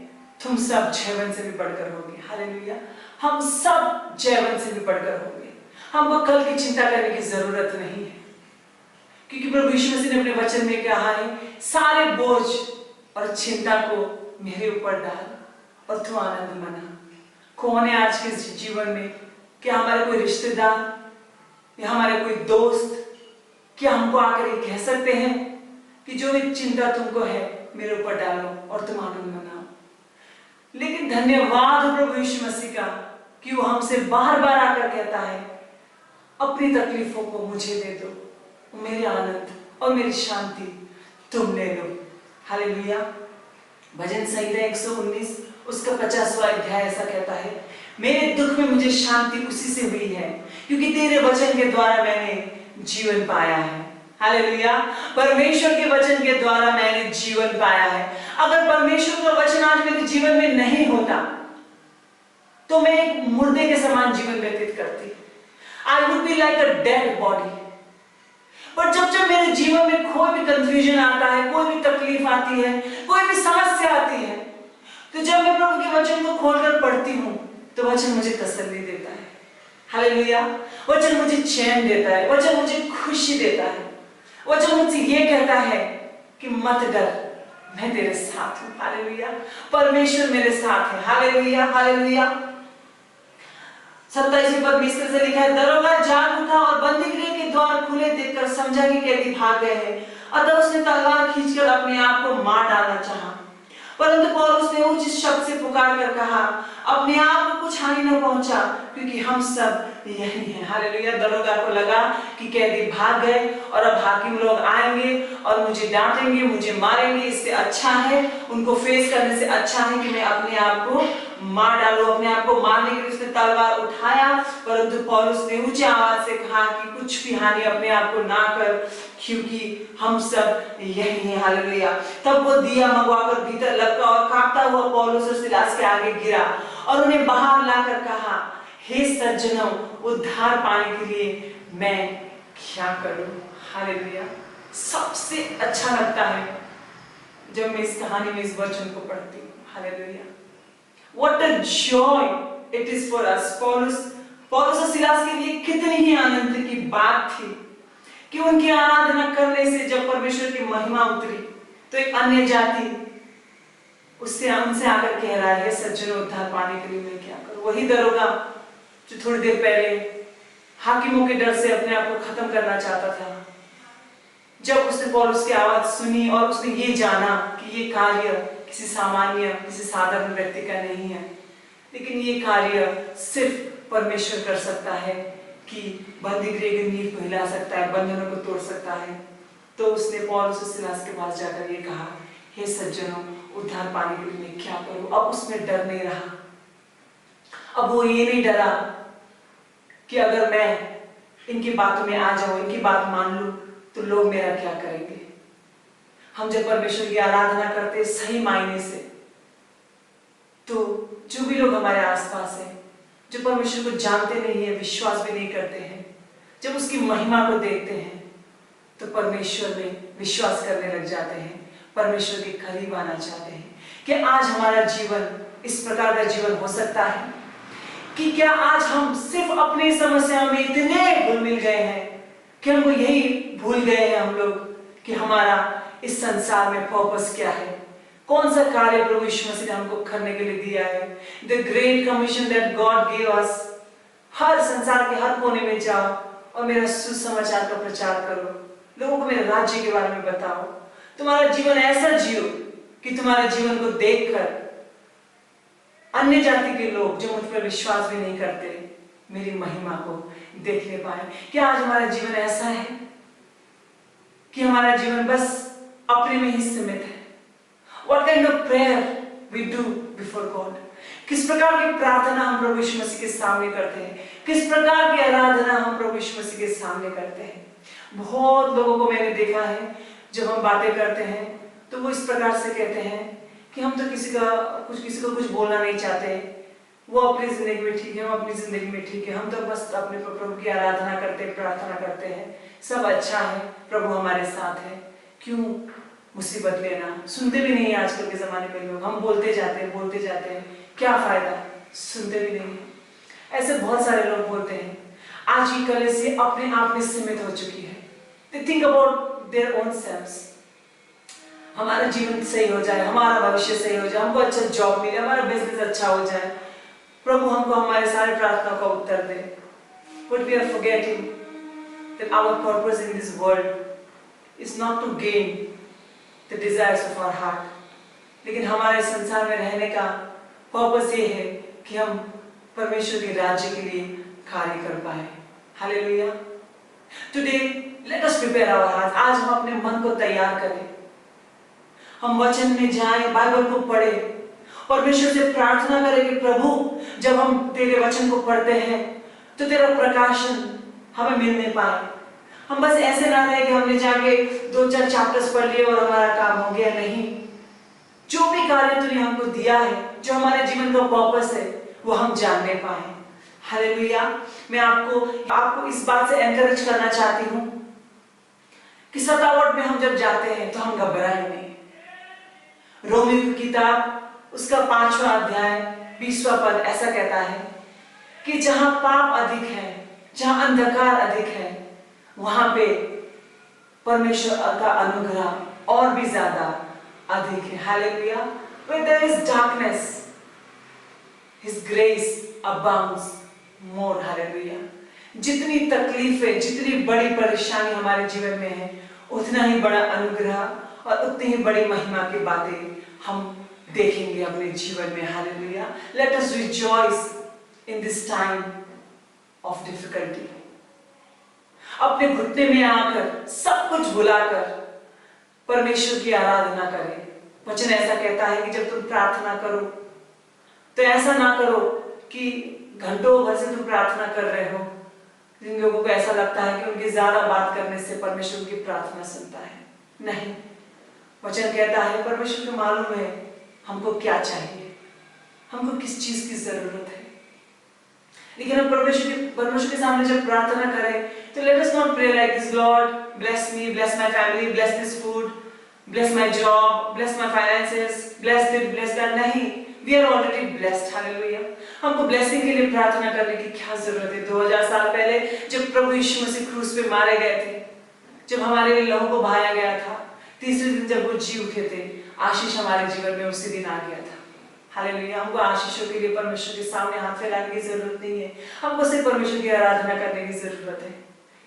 तुम सब जयवंत से भी बढ़कर होगे। हालेलुया। हम सब जयवंत से भी बढ़कर होंगे। हमको कल की चिंता करने की जरूरत नहीं है, क्योंकि प्रभु यीशु मसीह ने अपने वचन में कहा है, सारे बोझ और चिंता को मेरे ऊपर डाल और तू आनंद मना। कौन है आज के जीवन में? क्या हमारे कोई रिश्तेदार या हमारे कोई दोस्त क्या हमको आकर ये कह सकते हैं कि जो भी चिंता तुमको है मेरे ऊपर डालो और तुम आनंद मनाओ? लेकिन धन्यवाद प्रभु यीशु मसीह का कि वो हमसे बार बार आकर कहता है, अपनी तकलीफों को मुझे दे दो, मेरे आनंद और मेरी शांति तुम ले लो। हालेलुया। भजन संहिता 119 उसका 50वां अध्याय ऐसा कहता है, मेरे दुख में मुझे शांति उसी से हुई है, क्योंकि तेरे वचन के द्वारा मैंने जीवन पाया है। हालेलुया। परमेश्वर के वचन के द्वारा मैंने जीवन पाया है। अगर परमेश्वर का वचन आज मेरे जीवन में नहीं होता तो मैं एक मुर्दे के समान जीवन व्यतीत करती। I would be like a dead body. पर जब मेरे जीवन में कोई भी कंफ्यूजन आता है, कोई भी तकलीफ आती है, कोई भी समस्या आती है, तो जब मैं प्रभु के वचन को खोलकर पढ़ती हूँ तो वचन मुझे तसल्ली देता है। हालेलुया। वचन मुझे चैन देता है, वचन मुझे खुशी देता है, वचन मुझसे ये कहता है कि मत डर, मैं तेरे साथ हूँ। हालेलुया। परमेश्वर मेरे साथ है। हालेलुया। हालेलुया। 27वें पद में इस तरह से लिखा है, दरोगा जाग उठा और बंदीगृह के द्वार खुले देखकर समझा कि कैदी भाग गए हैं, अतः उसने तलवार खींचकर अपने आप को मार डालना चाहा। परंतु पौलुस ने उच्च शब्द से पुकार कर कहा, अपने आप को कुछ हानि न पहुंचा, क्योंकि हम सब यही हैं। हालेलुया। दरोगा को लगा कि कैदी भाग गए और अब हाकिम लोग आएंगे और मुझे डांटेंगे, मुझे मारेंगे। इससे अच्छा है, उनको फेस करने से अच्छा है कि मैं अपने आप को मार डालूं। अपने आप को मारने के लिए उसने तलवार उठाया, परंतु पौलुस ने ऊंची आवाज से कहा कि कुछ भी हानि अपने आप को ना कर, क्योंकि हम सब यही हैं। हालेलुया। तब वो दिया मंगवाकर भीतर लपका और कांपता हुआ पौलुस और सिलास के आगे गिरा और उन्हें बाहर लाकर कहा, हे सज्जनों, उद्धार पाने के लिए मैं क्या करूं? हालेलुया। सबसे अच्छा लगता है जब मैं इस कहानी में इस वचन को पढ़ती हूँ। Hallelujah. What a joy it is for us. पौलुस और सिलास के लिए कितनी ही आनंद की बात थी कि उनकी आराधना करने से जब परमेश्वर की महिमा उतरी तो एक अन्य जाति उनसे आकर कह रहा है, सज्जनों, उद्धार पाने के लिए मैं क्या करूं? वही दरोगा जो थोड़ी देर पहले हाकिमों के डर से अपने आप को खत्म करना चाहता था, जब उसने पौलुस की आवाज सुनी और उसने ये जाना कि ये कार्य किसी सामान्य, किसी साधारण व्यक्ति का नहीं है, लेकिन ये कार्य सिर्फ परमेश्वर कर सकता है कि बंदी गृह की नींव को हिला सकता है, बंधनों को तोड़ सकता है, तो उसने पौलुस और सिलास के पास जाकर ये कहा, हे सज्जनों, उद्धार पाने के लिए मैं क्या करूं? अब उसमें डर नहीं रहा। अब वो ये नहीं डरा कि अगर मैं इनकी बातों में आ जाऊं, इनकी बात मान लूं, तो लोग मेरा क्या करेंगे। हम जब परमेश्वर की आराधना करते हैं सही मायने से, तो जो भी लोग हमारे आसपास हैं, जो परमेश्वर को जानते नहीं है, विश्वास भी नहीं करते हैं, जब उसकी महिमा को देखते हैं तो परमेश्वर में विश्वास करने लग जाते हैं, परमेश्वर के करीब आना चाहते हैं। कि आज हमारा जीवन इस प्रकार का जीवन हो सकता है कि क्या आज हम सिर्फ अपनी समस्याओं में इतने घुल मिल गए हैं कि हमको यही भूल गए हैं हम लोग कि हमारा इस संसार में पर्पस क्या है, कौन सा कार्य प्रभु यीशु मसीह ने हमको करने के लिए दिया है। The great commission that God give us. हर संसार के हर कोने में जाओ और मेरा सुसमाचार का प्रचार करो, लोगों को मेरे राज्य के बारे में बताओ, तुम्हारा जीवन ऐसा जियो कि तुम्हारे जीवन को देखकर अन्य जाति के लोग जो मुझ पर विश्वास भी नहीं करते मेरी महिमा को देखने पाए। क्या आज हमारा जीवन ऐसा है कि हमारा जीवन बस अपने में ही सीमित है? What kind of prayer we do before God? किस प्रकार की प्रार्थना हम प्रभु यीशु मसीह के सामने करते हैं, किस प्रकार की आराधना हम प्रभु यीशु मसीह के सामने करते हैं। बहुत लोगों को मैंने देखा है जब हम बातें करते हैं तो वो इस प्रकार से कहते हैं कि हम तो किसी को कुछ बोलना नहीं चाहते, वो अपनी जिंदगी में ठीक है, हम अपनी जिंदगी में ठीक है, हम तो बस अपने प्रभु की आराधना करते हैं, प्रार्थना करते हैं, सब अच्छा है, प्रभु हमारे साथ है, क्यों मुसीबत लेना। सुनते भी नहीं आजकल के जमाने में लोग, हम बोलते जाते हैं, क्या फायदा, सुनते भी नहीं। ऐसे बहुत सारे लोग बोलते हैं। आज की कलीसिया अपने आप में सीमित हो चुकी है। They think about their own selves. हमारा जीवन सही हो जाए, हमारा भविष्य सही हो जाए, हमको अच्छा जॉब मिले, हमारा बिजनेस अच्छा हो जाए, प्रभु हमको हमारे सारे प्रार्थना का उत्तर दे। But we are forgetting that our purpose in this world is not to gain the desires of our heart. लेकिन हमारे संसार में रहने का पर्पस ये है कि हम परमेश्वर के राज्य के लिए कार्य कर पाए। Hallelujah. Today let us prepare our hearts. आज हम अपने मन को तैयार करें, हम वचन में जाएं, बाइबल को पढ़ें, परमेश्वर से प्रार्थना करें कि प्रभु जब हम तेरे वचन को पढ़ते हैं तो तेरा प्रकाशन हमें मिलने पाए। हम बस ऐसे ना रहे कि हमने जाके 2-4 चैप्टर्स पढ़ लिए और हमारा काम हो गया। नहीं, जो भी कार्य तूने हमको दिया है, जो हमारे जीवन का पर्पस है, वो हम जानने पाए। हालेलुया। मैं आपको इस बात से एनकरेज करना चाहती हूँ कि सतावट में हम जब जाते हैं तो हम घबराएं नहीं। रोमियो की किताब उसका 5वां अध्याय 20वां पद ऐसा कहता है कि जहां पाप अधिक है, जहां अंधकार अधिक है, वहां पे परमेश्वर का अनुग्रह और भी ज्यादा अधिक है। Hallelujah. Where there is darkness, His grace abounds more. Hallelujah. जितनी तकलीफें, जितनी बड़ी परेशानी हमारे जीवन में है, उतना ही बड़ा अनुग्रह और उतनी ही बड़ी महिमा की बातें हम देखेंगे अपने जीवन में। Hallelujah. Let us rejoice in this time of difficulty. अपने घुटने में आकर सब कुछ भुलाकर परमेश्वर की आराधना करें। वचन ऐसा कहता है कि जब तुम प्रार्थना करो तो ऐसा ना करो कि घंटों भर से तुम प्रार्थना कर रहे हो। जिन लोगों को ऐसा लगता है कि उनकी ज्यादा बात करने से परमेश्वर उनकी प्रार्थना सुनता है, नहीं। वचन कहता है परमेश्वर को मालूम है हमको क्या चाहिए, हमको किस चीज की जरूरत है। लेकिन हम परमेश्वर के सामने जब प्रार्थना करें तो let us not pray like this, Lord bless me, bless my family, bless this food, bless my job, bless my finances, bless this bless that. नहीं, we are already blessed, hallelujah. हमको ब्लेसिंग के लिए प्रार्थना करने की क्या जरूरत है? 2000 साल पहले जब प्रभु यीशु मसीह क्रूस पे मारे गए थे, जब हमारे लिए लहू को बहाया गया था, तीसरे दिन जब वो जी उठे थे, आशीष हमारे जीवन में उसी दिन आ गया था, हालेलुया। हमको आशीषों के लिए परमेश्वर के सामने हाथ फैलाने की जरूरत नहीं है, हमको सिर्फ परमेश्वर की आराधना करने की जरूरत है।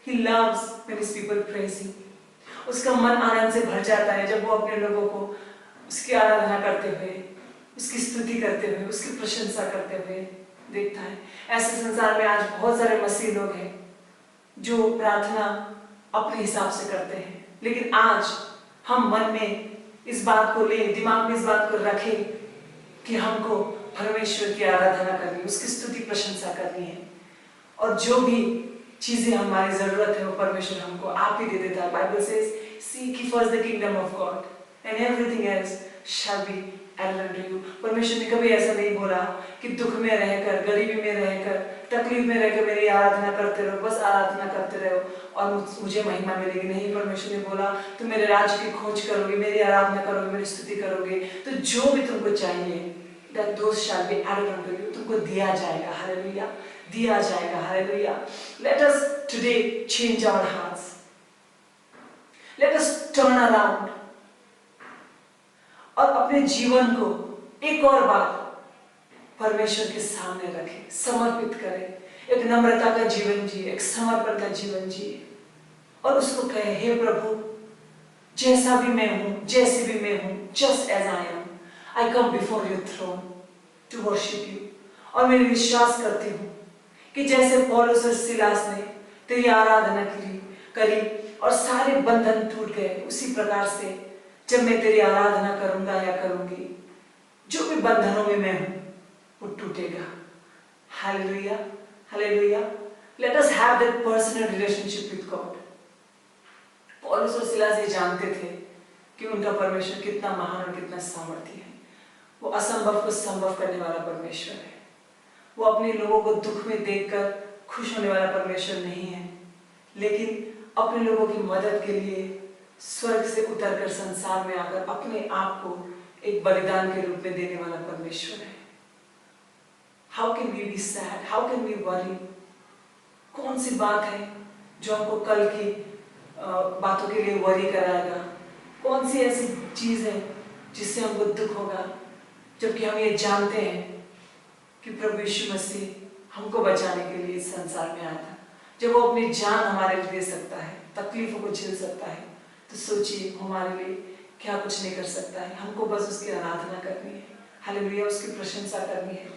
He loves when his people praise him. उसका मन आनंद से भर जाता है जब वो अपने लोगों को उसकी आराधना करते हुए, उसकी स्तुति करते हुए, उसकी प्रशंसा करते हुए देखता है। ऐसे संसार में आज बहुत सारे मसीह लोग हैं जो प्रार्थना अपने हिसाब से करते हैं, लेकिन आज हम मन में इस बात को ले, दिमाग में इस बात को रखें कि हमको परमेश्वर की आराधना करनी, उसकी स्तुति प्रशंसा करनी है, और जो भी चीजें हमारी जरूरत है वो परमेश्वर हमको आप ही दे देता है। Bible says, seek ye first the kingdom of God and everything else shall be added unto you। परमेश्वर ने कभी ऐसा नहीं बोला कि दुख में रहकर, गरीबी में रहकर, तकलीफ में रहकर मेरी आराधना करते रहो, बस आराधना करते रहो और मुझे महिमा मिलेगी। नहीं, परमेश्वर ने बोला तुम मेरे राज्य की खोज करोगे, मेरी आराधना करोगे, मेरी स्तुति करोगे, तो जो भी तुमको चाहिए that those shall be added unto you, तुमको दिया जाएगा, हालेलुया, दिया जाएगा, hallelujah. Let us today change our hearts. Let us turn around और अपने जीवन को एक और बार परमेश्वर के सामने रखें, समर्पित करें, एक नम्रता का जीवन जिए, एक समर्पण का जीवन जिए और उसको कहे, हे प्रभु, जैसा भी मैं हूं, जैसे भी मैं हूं, just as I am, I come before your throne to worship you। और मैं विश्वास करती हूँ कि जैसे पौलुस और सिलास ने तेरी आराधना करी और सारे बंधन टूट गए, उसी प्रकार से जब मैं तेरी आराधना करूंगा या करूंगी, जो भी बंधनों में मैं हूं वो टूटेगा। Hallelujah, hallelujah. Let us have that personal relationship with God. पौलुस और सिलास ये जानते थे कि उनका परमेश्वर कितना महान और कितना सामर्थी है। वो असंभव को संभव करने वाला परमेश्वर है। वो अपने लोगों को दुख में देखकर खुश होने वाला परमेश्वर नहीं है, लेकिन अपने लोगों की मदद के लिए स्वर्ग से उतरकर संसार में आकर अपने आप को एक बलिदान के रूप में देने वाला परमेश्वर है। How can we be sad, how can we worry? कौन सी बात है जो हमको कल की बातों के लिए वरी कराएगा? कौन सी ऐसी चीज है जिससे हमको दुख होगा, जबकि हम ये जानते हैं कि प्रभु यीशु मसीह हमको बचाने के लिए इस संसार में आया था। जब वो अपनी जान हमारे लिए दे सकता है, तकलीफों को झेल सकता है, तो सोचिए हमारे लिए क्या कुछ नहीं कर सकता है। हमको बस उसकी आराधना करनी है, हालेलुया, उसकी प्रशंसा करनी है,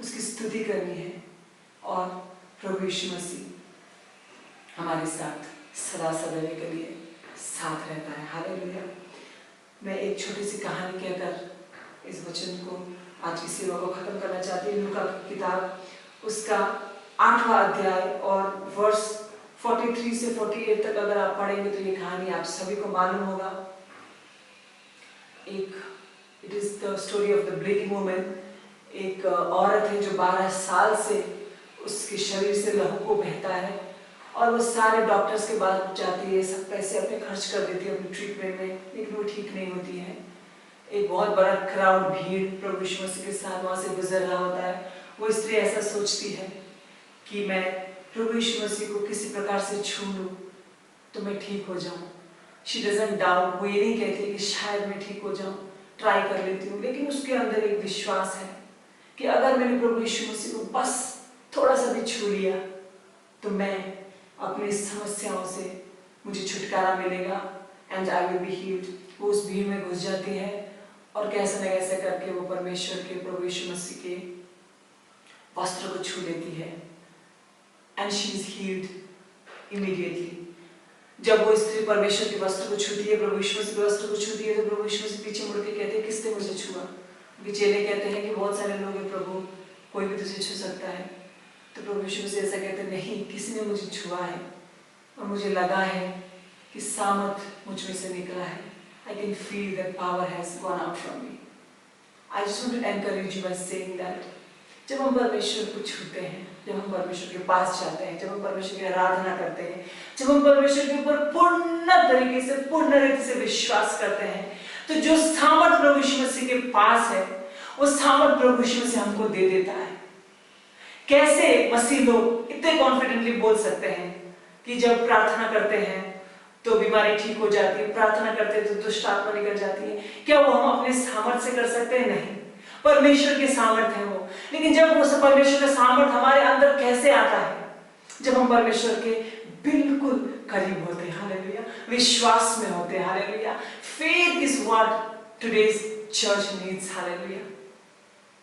उसकी स्तुति करनी है, और प्रभु यीशु मसीह हमारे साथ सदा सदैव के लिए साथ रहता है, हालेलुया। मैं एक छोटी सी कहानी कहकर इस वचन को, आज की सेवा को खत्म करना चाहती हूँ। लूका की किताब, उसका 8वां अध्याय और वर्ष 43 से 48 तक अगर आप पढ़ेंगे तो ये कहानी आप सभी को मालूम होगा। It is the story of the bleeding woman. एक औरत है जो 12 साल से उसके शरीर से लहू को बहता है और वो सारे डॉक्टर्स के पास जाती है, सब पैसे अपने खर्च कर देती है अपने ट्रीटमेंट में, लेकिन वो ठीक नहीं होती है। एक बहुत बड़ा क्राउड, भीड़ प्रभु यीशु मसीह के साथ वहां से गुजर रहा होता है। वो स्त्री ऐसा सोचती है कि मैं प्रभु यीशु मसीह को किसी प्रकार से छू लूं तो मैं ठीक हो जाऊं। शी डजंट डाउट, वो ये नहीं कहती कि शायद मैं ठीक हो जाऊं, ट्राई कर लेती हूँ, लेकिन उसके अंदर एक विश्वास है कि अगर मैंने प्रभु यीशु मसीह को बस थोड़ा सा भी छू लिया तो मैं अपनी समस्याओं से मुझे छुटकारा मिलेगा, and I will be healed. वो उस भीड़ में घुस जाती है और कैसे न कैसे करके वो परमेश्वर के, प्रभु यीशु मसीह के वस्त्र को छू लेती है, and she is healed immediately. जब वो स्त्री परमेश्वर के वस्त्र को छूती है, प्रभु यीशु मसीह के वस्त्र को छूती है, तो प्रभु यीशु मसीह पीछे मुड़ के कहते हैं, किसने मुझे छुआ? चेले कहते हैं कि बहुत सारे लोग हैं प्रभु, कोई भी तुझे छू सकता है। तो प्रभु यीशु मसीह ऐसा कहते हैं, नहीं, किसी ने मुझे छुआ है और मुझे लगा है कि सामर्थ मुझ में से निकला है। I can feel that power has gone out from me. I just want to encourage you by saying that जब हम परमेश्वर को छूते हैं, जब हम परमेश्वर के पास जाते हैं, जब हम परमेश्वर की आराधना करते हैं, जब हम परमेश्वर के ऊपर पूर्ण तरीके से, पूर्ण रीति से विश्वास करते हैं, तो जो सामर्थ प्रभु यीशु मसीह के पास है, वो सामर्थ प्रभु यीशु मसीह हमको दे देता है। कैसे मसीह लोग इतने कॉन्फिडेंटली बोल सकते हैं कि जब प्रार्थना करते हैं तो बीमारी ठीक हो जाती है, प्रार्थना करते हैं तो दुष्ट आत्मा निकल जाती है? क्या वो हम अपने सामर्थ से कर सकते हैं? नहीं, परमेश्वर के सामर्थ है वो। लेकिन जब वो परमेश्वर का सामर्थ हमारे अंदर कैसे आता है? जब हम परमेश्वर के बिल्कुल करीब होते हैं, हालेलुया, विश्वास में होते हैं, hallelujah. Faith is what today's church needs, hallelujah.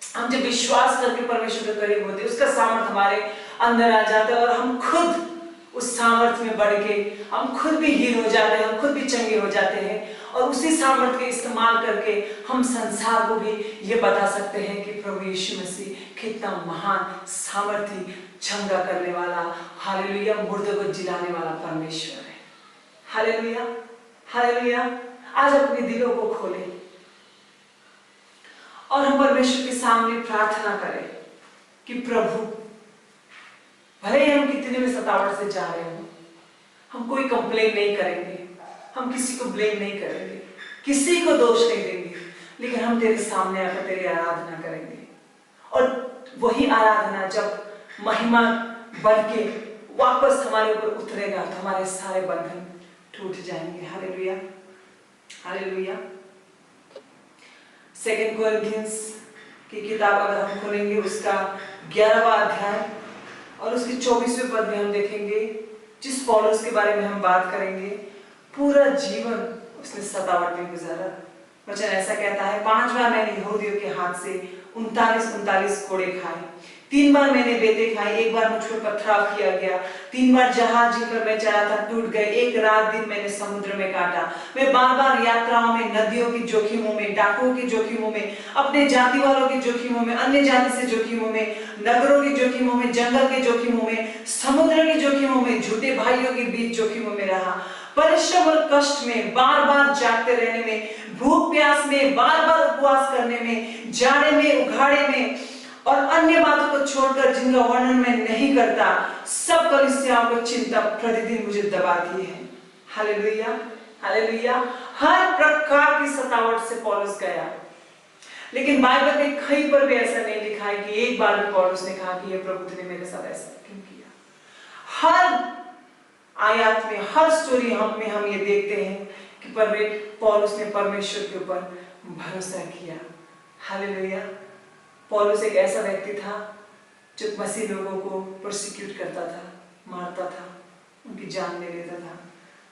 हम जब विश्वास करके परमेश्वर के करीब होते हैं, उसका सामर्थ हमारे अंदर आ जाता है और हम खुद उस सामर्थ में बढ़ के हम खुद भी हील हो जाते हैं, हम खुद भी चंगे हो जाते हैं। और उसी सामर्थ के इस्तेमाल करके हम संसार को भी ये बता सकते हैं कि प्रभु यीशु मसीह कितना महान, सामर्थी, चंगा करने वाला, हालेलुया, मुर्दों को जिलाने वाला परमेश्वर है। Hallelujah, hallelujah. आज अपने दिलों को खोलें और हम परमेश्वर के सामने प्रार्थना करें कि प्रभु, भले ही हम कितने में सतावट से जा रहे हो, हम कोई कंप्लेन नहीं करेंगे, हम किसी को ब्लेम नहीं करेंगे, किसी को दोष नहीं देंगे, लेकिन हम तेरे सामने आकर तेरी आराधना करेंगे। और वही आराधना जब महिमा बन के वापस हमारे ऊपर उतरेगा तो हमारे सारे बंधन टूट जाएंगे। Hallelujah, hallelujah. 2 कोरिन्थियंस की किताब अगर हम खोलेंगे, उसका 11वां अध्याय और उसके 24वें पद में हम देखेंगे, जिस पौलुस के बारे में हम बात करेंगे, पूरा जीवन उसने सतावट में गुजारा। वचन ऐसा कहता है, 5 बार मैंने यहूदियों के हाथ से 39 कोड़े खाए, 3 बार मैंने बेटे खाए, 1 बार मुझ पर पथराव किया गया, 3 बार जहाज जिन पर मैं चला था टूट गए, 1 रात दिन मैंने समुद्र में काटा, मैं बार-बार यात्राओं में, नदियों की जोखिमों में, डाकुओं की जोखिमों में, अपने जाति वालों की जोखिमों में, अन्य जाति से जोखिमों में, नगरों की जोखिमों में, जंगल के जोखिमों में, समुद्र की जोखिमों में, झूठे भाइयों के बीच जोखिमों में रहा, परिश्रम और कष्ट में, बार-बार जागते रहने में, भूख प्यास में, बार-बार उपवास करने में, जाड़े में, उघाड़े में और अन्य बातों को छोड़कर जिनका वर्णन मैं नहीं करता, सब कलीसियाओं को चिंता प्रतिदिन मुझे दबाती है। Hallelujah, hallelujah. हर प्रकार की सतावट से पौलुस गया, लेकिन बाइबल में कहीं पर भी ऐसा नहीं लिखा है कि एक बार भी पौलुस ने कहा कि ये प्रभु तूने मेरे साथ ऐसा क्यों किया। हर आयत में, हर स्टोरी में हम ये देखते हैं कि पौलुस ने परमेश्वर के ऊपर भरोसा किया। हालेलुया। पौलुस एक ऐसा व्यक्ति था जो मसीह लोगों को प्रोसिक्यूट करता था, मारता था, उनकी जान ले लेता था,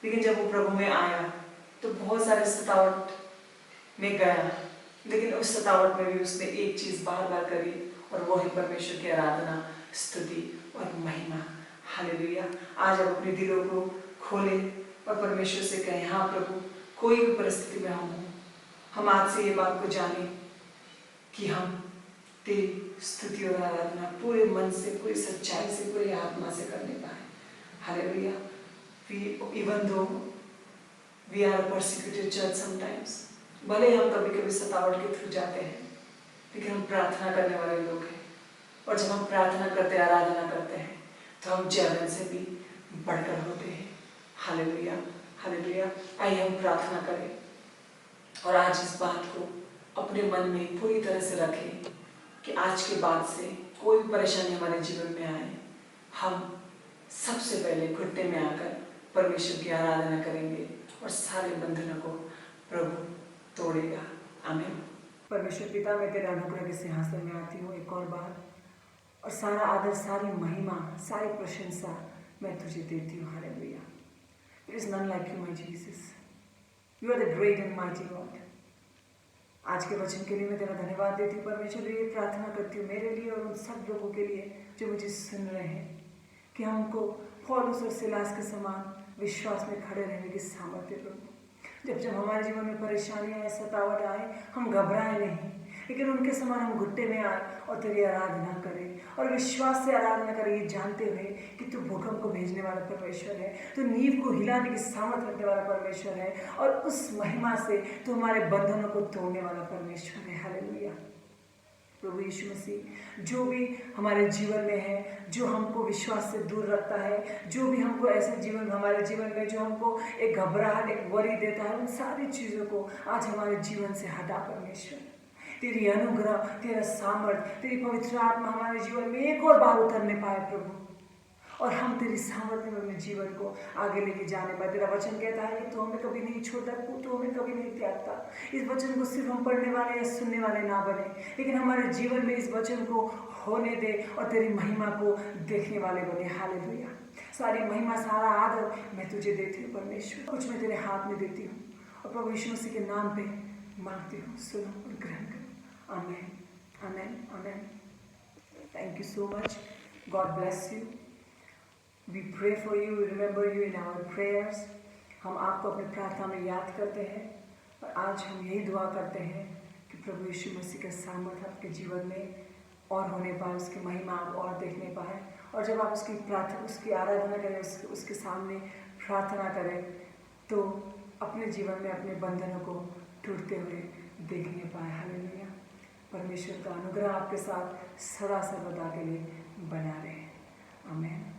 लेकिन जब वो प्रभु में आया तो बहुत सारे सतावट में गया, लेकिन उस सतावट में भी उसने एक चीज बार बार करी और वो है परमेश्वर की आराधना, स्तुति और महिमा। हालेलुया। आज आप अपने दिलों को खोलें और परमेश्वर से कहें, हाँ प्रभु, कोई भी परिस्थिति में हम आज से ये बात को जाने कि हम तेरी स्तुति और आराधना पूरे मन से, पूरी सच्चाई से, पूरी आत्मा से करने पाए। Hallelujah. Even though we are a persecuted church sometimes, भले हम कभी कभी सतावट के थ्रू जाते हैं, लेकिन हम प्रार्थना करने वाले लोग हैं, और जब हम प्रार्थना करते, आराधना करते हैं, तो हम जैवन से भी बढ़कर होते हैं। Hallelujah, hallelujah. आइए हम प्रार्थना करें और आज इस बात को अपने मन में पूरी तरह से रखें कि आज के बाद से कोई भी परेशानी हमारे जीवन में आए, हम सबसे पहले घुटने में आकर परमेश्वर की आराधना करेंगे और सारे बंधनों को प्रभु तोड़ेगा। आमीन। परमेश्वर पिता, मैं तेरे अनुग्रह के सिंहासन में आती हूँ एक और बार, और सारा आदर, सारी महिमा, सारी प्रशंसा मैं तुझे देती हूँ। Hallelujah. There is none like you, my Jesus. You are the great and mighty God. आज के वचन के लिए मैं तेरा धन्यवाद देती हूँ परमेश्वर। ये प्रार्थना करती हूँ मेरे लिए और उन सब लोगों के लिए जो मुझे सुन रहे हैं, कि हमको पौलुस और सिलास के समान विश्वास में खड़े रहने की सामर्थ्य प्रभु। जब हमारे जीवन में परेशानियां आए, सतावट आए, हम घबराए नहीं, लेकिन उनके समान हम घुट्टे में आए और तेरी आराधना करें और विश्वास से आराधना करें, ये जानते हुए कि तू भूकंप को भेजने वाला परमेश्वर है, तू नींव को हिलाने की सामर्थ रखने वाला परमेश्वर है, और उस महिमा से तू हमारे बंधनों को तोड़ने वाला परमेश्वर है। हालेलुया। प्रभु यीशु मसीह, जो भी हमारे जीवन में है, जो हमको विश्वास से दूर रखता है, जो भी हमको ऐसे जीवन हमारे जीवन में जो हमको एक घबराहट, एक वरी देता है, उन सारी चीज़ों को आज हमारे जीवन से हटा परमेश्वर। तेरी अनुग्रह, तेरा सामर्थ, तेरी पवित्र आत्मा हमारे जीवन में एक और बार उतरने पाए प्रभु, और हम तेरी सामर्थ्य में अपने जीवन को आगे लेके जाने पाए। तेरा वचन कहता है कि तू हमें कभी नहीं छोड़ता, तू हमें कभी नहीं त्यागता। इस वचन को सिर्फ हम पढ़ने वाले या सुनने वाले ना बने, लेकिन हमारे जीवन में इस वचन को होने दे और तेरी महिमा को देखने वाले बने। हालेलुया। सारी महिमा, सारा आदर मैं तुझे देती हूँ परमेश्वर, कुछ मैं तेरे हाथ में देती हूँ और प्रभु यीशु मसीह के नाम पे मांगती हूँ, सुनो और ग्रहण करो। आमेन, आमेन, आमेन। Thank you so much. God bless you. We pray for you, we remember you in our prayers. हम आपको अपनी प्रार्थना में याद करते हैं और आज हम यही दुआ करते हैं कि प्रभु यीशु मसीह का सामर्थ आपके जीवन में और होने पाए, उसकी महिमा आप और देखने पाए। और जब आप उसकी प्रार्थना, उसकी आराधना करें, उसके सामने प्रार्थना करें, तो अपने जीवन में अपने बंधनों को टूटते हुए देखने पाए। हालेलुया। परमेश्वर का अनुग्रह आपके साथ सदा सर्वदा के लिए बना रहे। आमीन।